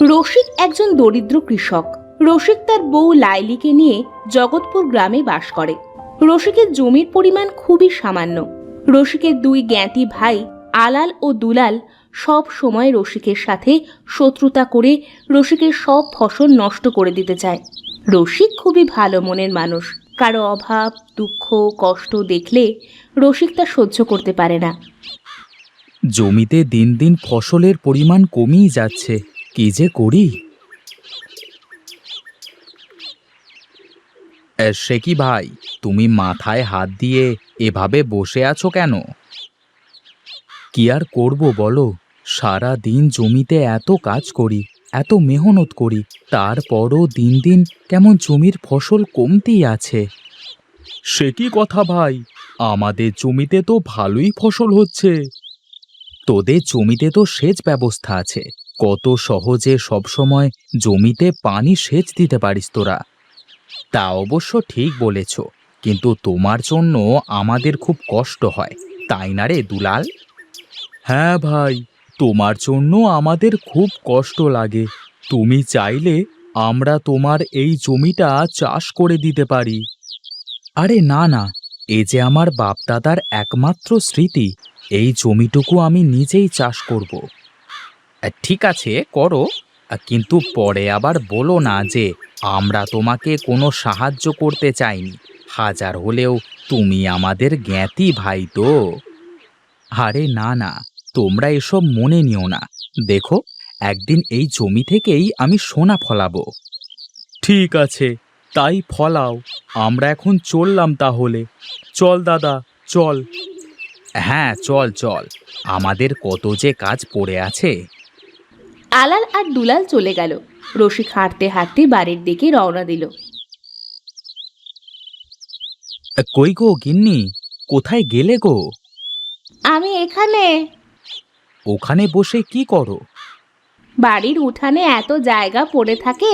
রসিক একজন দরিদ্র কৃষক। রসিক তার বউ লাইলিকে নিয়ে জগৎপুর গ্রামে বাস করে। রসিকের জমির পরিমাণ খুবই সামান্য। রসিকের দুই জ্ঞাতি ভাই আলাল ও দুলাল সব সময় রসিকের সাথে শত্রুতা করে রসিকের সব ফসল নষ্ট করে দিতে চায়। রসিক খুবই ভালো মনের মানুষ। কারো অভাব, দুঃখ, কষ্ট দেখলে রসিক তা সহ্য করতে পারে না। জমিতে দিন দিন ফসলের পরিমাণ কমেই যাচ্ছে, কি যে করি। সে কি ভাই, তুমি মাথায় হাত দিয়ে এভাবে বসে আছো কেন? কি আর করব বলো, সারা দিন জমিতে এত কাজ করি, এত মেহনত করি, তারপরও দিন দিন কেমন জমির ফসল কমতেই আছে। সে কি কথা ভাই, আমাদের জমিতে তো ভালোই ফসল হচ্ছে। তোদের জমিতে তো সেচ ব্যবস্থা আছে, কত সহজে সবসময় জমিতে পানি সেচ দিতে পারিস তোরা। তা অবশ্য ঠিক বলেছ, কিন্তু তোমার জন্য আমাদের খুব কষ্ট হয়, তাই না রে দুলাল? হ্যাঁ ভাই, তোমার জন্য আমাদের খুব কষ্ট লাগে। তুমি চাইলে আমরা তোমার এই জমিটা চাষ করে দিতে পারি। আরে না না, এ যে আমার বাপদাদার একমাত্র স্মৃতি, এই জমিটুকু আমি নিজেই চাষ করব। ঠিক আছে করো, কিন্তু পরে আবার বলো না যে আমরা তোমাকে কোনো সাহায্য করতে চাইনি। হাজার হলেও তুমি আমাদের জ্ঞাতি ভাই তো। আরে না না, তোমরা এসব মনে নিও না। দেখো, একদিন এই জমি থেকেই আমি সোনা ফলাবো। ঠিক আছে, তাই ফলাও। আমরা এখন চললাম তাহলে। চল দাদা, চল। হ্যাঁ চল চল, আমাদের কত যে কাজ পড়ে আছে। আলাল আর দুলাল চলে গেল। রসিক হাঁটতে হাঁটতে বাড়ির দিকে রওনা দিল। কই গো গিন্নি, কোথায় গেলে গো? আমি এখানে। ওখানে বসে কি করো? বাড়ির উঠানে এত জায়গা পড়ে থাকে,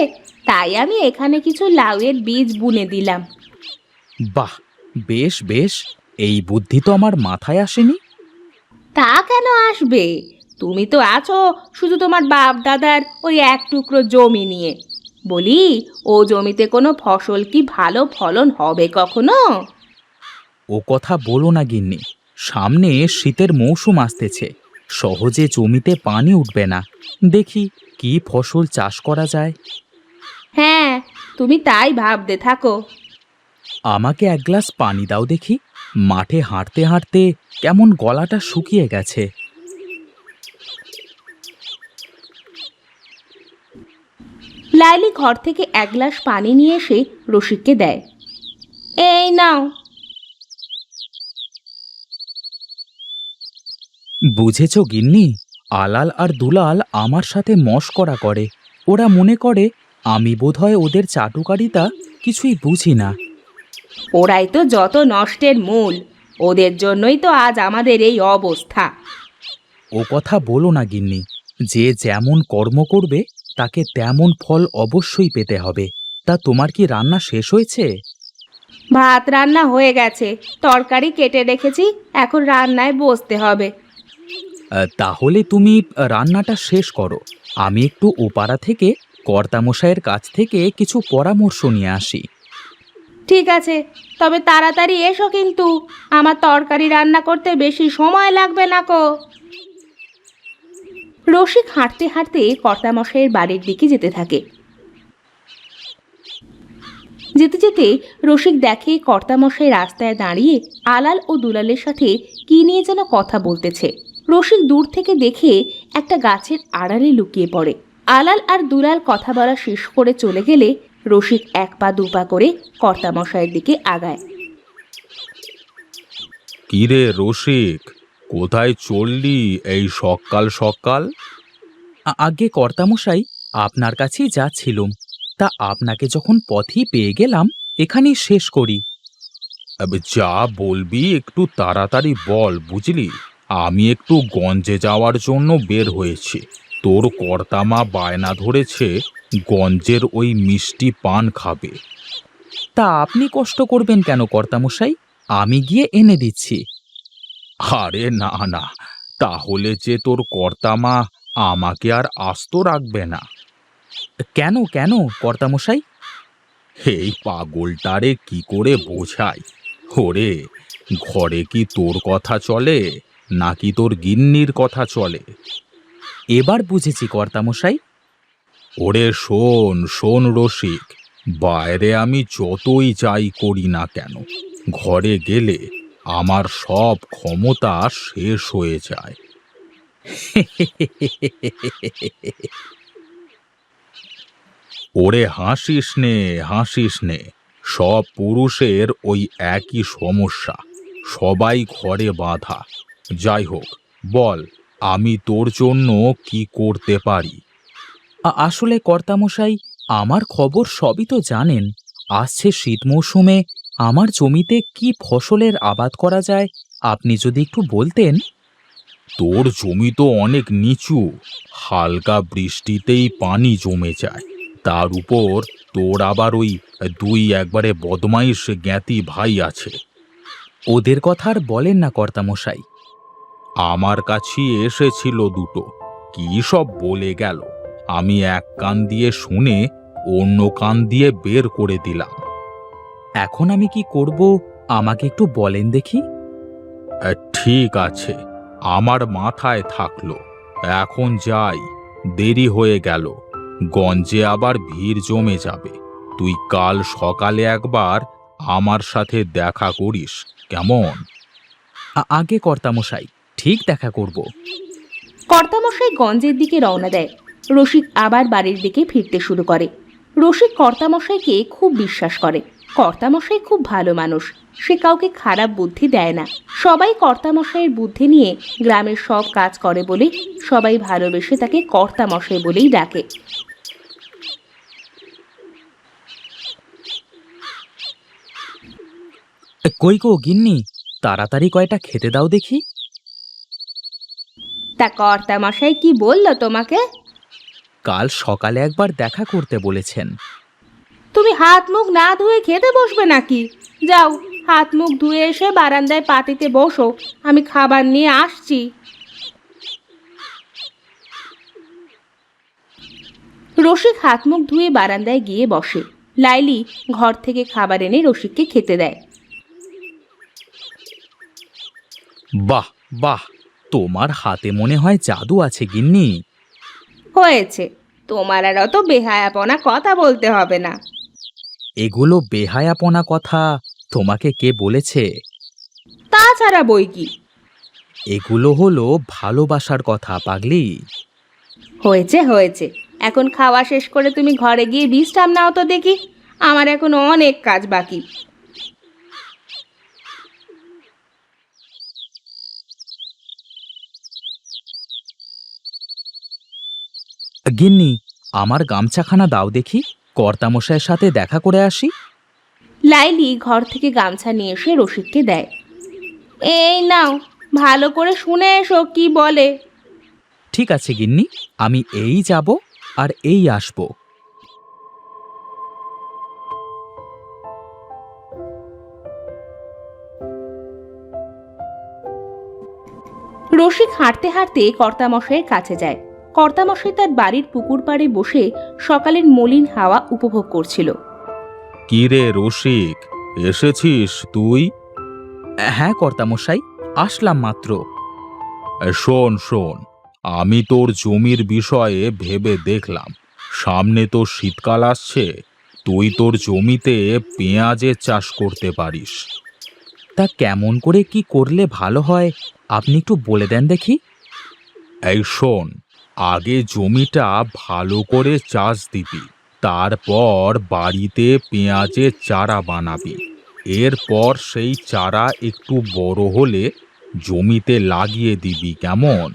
তাই আমি এখানে কিছু লাউয়ের বীজ বুনে দিলাম। বাহ, বেশ বেশ, এই বুদ্ধি তো আমার মাথায় আসেনি। তা কেন আসবে? তুমি তো আছো শুধু তোমার বাপ দাদার ওই এক টুকরো জমি নিয়ে। বলি, ও জমিতে কোনো ফসল কি ভালো ফলন হবে কখনো? ও কথা বলো না গিন্নি, সামনে শীতের মৌসুম আসতেছে, সহজে জমিতে পানি উঠবে না। দেখি কি ফসল চাষ করা যায়। হ্যাঁ, তুমি তাই ভাবতে থাকো। আমাকে এক গ্লাস পানি দাও দেখি, মাঠে হাঁটতে হাঁটতে কেমন গলাটা শুকিয়ে গেছে। লাইলি ঘর থেকে এক গ্লাস পানি নিয়ে এসে রসিককে দেয়। এই নাও। বুঝেছ গিন্নি, আলাল আর দুলাল আমার সাথে মশকরা করে। ওরা মনে করে আমি বোধহয় ওদের চাটুকারিতা কিছুই বুঝি না। ওরাই তো যত নষ্টের মূল। ওদের জন্যই তো আজ আমাদের এই অবস্থা। ও কথা বলো না গিন্নি, যে যেমন কর্ম করবে তাকে তেমন ফল অবশ্যই পেতে হবে। তা তোমার কি রান্না শেষ হয়েছে? ভাত রান্না হয়ে গেছে, তরকারি কেটে রেখেছি, এখন রান্নায় বসতে হবে। তাহলে তুমি রান্নাটা শেষ করো, আমি একটু ওপাড়া থেকে কর্তামশাইয়ের কাছ থেকে কিছু পরামর্শ নিয়ে আসি। ঠিক আছে, তবে তাড়াতাড়ি এসো কিন্তু। আমার তরকারি রান্না করতে বেশি সময় লাগবে না কো। রসিক হাঁটতে হাঁটতে কর্তামশাইয়ের বাড়ির দিকে যেতে থাকে। যেতে যেতে রসিক দেখে কর্তামশাই রাস্তায় দাঁড়িয়ে আলাল ও দুলালের সাথে কি নিয়ে যেন কথা বলতেছে। রসিক দূর থেকে দেখে একটা গাছের আড়ালে লুকিয়ে পড়ে। আলাল আর দুলাল কথা বলা শেষ করে চলে গেলে রসিক এক পা দুপা করে কর্তামশাইয়ের দিকে আগায়। কিরে রসিক, কোথায় চললি এই সকাল সকাল? আগে কর্তামশাই, আপনার কাছেই যাচ্ছিলুম, তা আপনাকে যখন পথেই পেয়ে গেলাম, এখানেই শেষ করি। যা বলবি একটু তাড়াতাড়ি বল বুঝলি, আমি একটু গঞ্জে যাওয়ার জন্য বের হয়েছি। তোর কর্তামা বায়না ধরেছে গঞ্জের ওই মিষ্টি পান খাবে। তা আপনি কষ্ট করবেন কেন কর্তামশাই? আমি গিয়ে এনে দিচ্ছি। আরে না না, তাহলে যে তোর কর্তামা আমাকে আর আস্ত রাখবে না। কেন কেন কর্তামশাই? এই পাগলটারে কি করে বোঝাই? ওরে, ঘরে কি তোর কথা চলে নাকি তোর গিন্নির কথা চলে? এবার বুঝেছি কর্তামশাই। ওরে শোন শোন রসিক, বাইরে আমি যতই যাই করি না কেন, ঘরে গেলে আমার সব ক্ষমতা শেষ হয়ে যায়। ওরে হাসিস নে হাসিস নে, সব পুরুষের ওই একই সমস্যা, সবাই ঘরে বাঁধা। যাই হোক, বল আমি তোর জন্য কি করতে পারি? আসলে কর্তামশাই, আমার খবর সবই তো জানেন। আসছে শীত মৌসুমে আমার জমিতে কি ফসলের আবাদ করা যায়, আপনি যদি একটু বলতেন। তোর জমি তো অনেক নিচু, হালকা বৃষ্টিতেই পানি জমে যায়। তার উপর তোর আবার ওই দুই একবারে বদমাইশ জ্ঞাতি ভাই আছে। ওদের কথা আর বলেন না কর্তামশাই। আমার কাছে এসেছিল দুটো, কি সব বলে গেল। আমি এক কান দিয়ে শুনে অন্য কান দিয়ে বের করে দিলাম। এখন আমি কি করব, আমাকে একটু বলেন দেখি। ঠিক আছে, আমার মাথায় থাকলো। এখন যাই, দেরি হয়ে গেল, গঞ্জে আবার ভিড় জমে যাবে। তুই কাল সকালে একবার আমার সাথে দেখা করিস, কেমন? আগে কর্তামশাই, ঠিক দেখা করব। কর্তামশাই গঞ্জের দিকে রওনা দেয়। রসিক আবার বাড়ির দিকে ফিরতে শুরু করে। রসিক কর্তামশাইকে খুব বিশ্বাস করে। কর্তামশাই খুব ভালো মানুষ, সে কাউকে খারাপ বুদ্ধি দেয় না। সবাই কর্তামশাইয়ের বুদ্ধি নিয়ে গ্রামের সব কাজ করে বলে সবাই ভালোবেসে তাকে কর্তামশাই বলেই ডাকে। কই গো গিন্নি, তাড়াতাড়ি কয়টা খেতে দাও দেখি। তা কর্তামশাই কি বলল তোমাকে? কাল সকালে একবার দেখা করতে বলেছেন। তুমি হাত মুখ না ধুয়ে খেতে বসবে নাকি? যাও, হাত মুখ ধুয়ে এসে বারান্দায় পাতিতে বসো, আমি খাবার নিয়ে আসছি। রসিক হাত মুখ ধুয়ে বারান্দায় গিয়ে বসে। লাইলি ঘর থেকে খাবার এনে রসিককে খেতে দেয়। বাহ বাহ, তোমার হাতে মনে হয় জাদু আছে গিন্নি। হয়েছে, তোমার আর অত বেহায়াপনা কথা বলতে হবে না। এগুলো বেহায়াপনা কথা তোমাকে কে বলেছে? তাছাড়া বই কি। এগুলো হলো ভালোবাসার কথা পাগলি। হয়েছে হয়েছে, এখন খাওয়া শেষ করে তুমি ঘরে গিয়ে বিশ্রাম নাও তো দেখি, আমার এখন অনেক কাজ বাকি। গিন্নি, আমার গামছাখানা দাও দেখি, কর্তামশাইয়ের সাথে দেখা করে আসি। লাইলি ঘর থেকে গামছা নিয়ে এসে রসিককে দেয়। এই নাও, ভালো করে শুনে এসো কি বলে। ঠিক আছে গিন্নি, আমি এই যাব আর এই আসব। রসিক হাঁটতে হাঁটতে কর্তামশাইয়ের কাছে যায়। কর্তামশাই তার বাড়ির পুকুর পাড়ে বসে সকালের মলিন হাওয়া উপভোগ করছিল। কি রে রসিক, এসেছিস তুই? হ্যাঁ কর্তামশাই, আসলাম মাত্র। শোন শোন, আমি তোর জমির বিষয়ে ভেবে দেখলাম, সামনে তো শীতকাল আসছে, তুই তোর জমিতে পেঁয়াজের চাষ করতে পারিস। তা কেমন করে কি করলে ভালো হয়, আপনি একটু বলে দেন দেখি। এই শোন, আগে জমিটা ভালো করে চাষ দিবি, তারপর বাড়িতে পেঁয়াজের চারা বানাবি। এরপর সেই চারা একটু বড় হলে জমিতে লাগিয়ে দিবি, কেমন?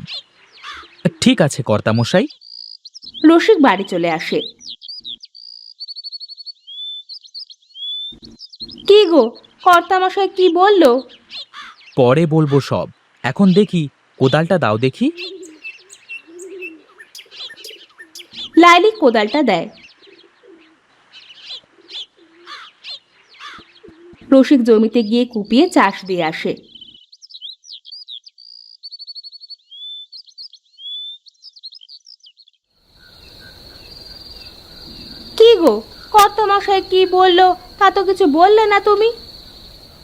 ঠিক আছে কর্তামশাই। রসিক বাড়ি চলে আসে। কি গো, কর্তামশাই কি বললো? পরে বলবো সব, এখন দেখি কোদালটা দাও দেখি। লাইলি কোদালটা দেয়। রসিক জমিতে গিয়ে কুপিয়ে চাষ দিয়ে আসে। কি গো, কর্তামশাই কি বললো তা তো কিছু বললে না তুমি?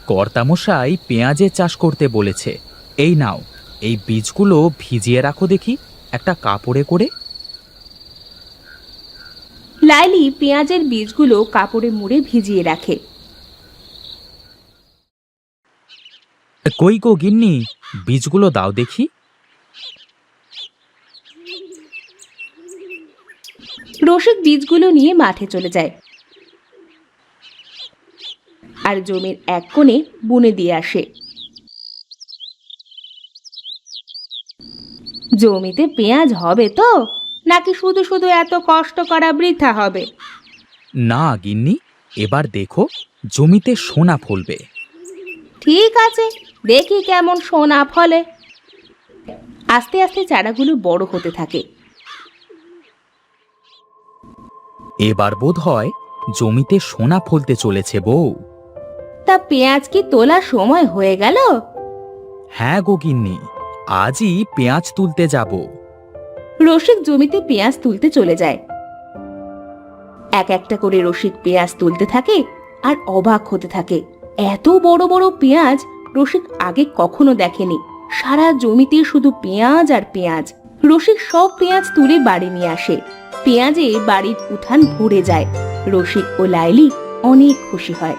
কর্তামশাই পেঁয়াজের চাষ করতে বলেছে। এই নাও, এই বীজগুলো ভিজিয়ে রাখো দেখি একটা কাপড়ে করে। লাইলি পেঁয়াজের বীজগুলো কাপড়ে মুড়ে ভিজিয়ে রাখে। কই গো গিন্নি, বীজগুলো দাও দেখি। রসিক বীজগুলো নিয়ে মাঠে চলে যায় আর জমির এক কোণে বুনে দিয়ে আসে। জমিতে পেঁয়াজ হবে তো, নাকি শুধু শুধু এত কষ্ট করা বৃথা হবে? না গিন্নি, এবার দেখো জমিতে সোনা ফলবে। ঠিক আছে, দেখি কেমন সোনা ফলে। আস্তে আস্তে চারাগুলো বড় হতে থাকে। এবার বোধ হয় জমিতে সোনা ফলতে চলেছে বউ। তা পেঁয়াজ কি তোলার সময় হয়ে গেল? হ্যাঁ গো গিন্নি, আজই পেঁয়াজ তুলতে যাব। রসিক জমিতে পেঁয়াজ তুলতে চলে যায়। এক একটা করে রসিক পেঁয়াজ তুলতে থাকে আর অবাক হতে থাকে। এত বড় বড় পেঁয়াজ রসিক আগে কখনো দেখেনি। সারা জমিতে শুধু পেঁয়াজ আর পেঁয়াজ। রসিক সব পেঁয়াজ তুলে বাড়ি নিয়ে আসে। পেঁয়াজে বাড়ির উঠান ভরে যায়। রসিক ও লাইলি অনেক খুশি হয়।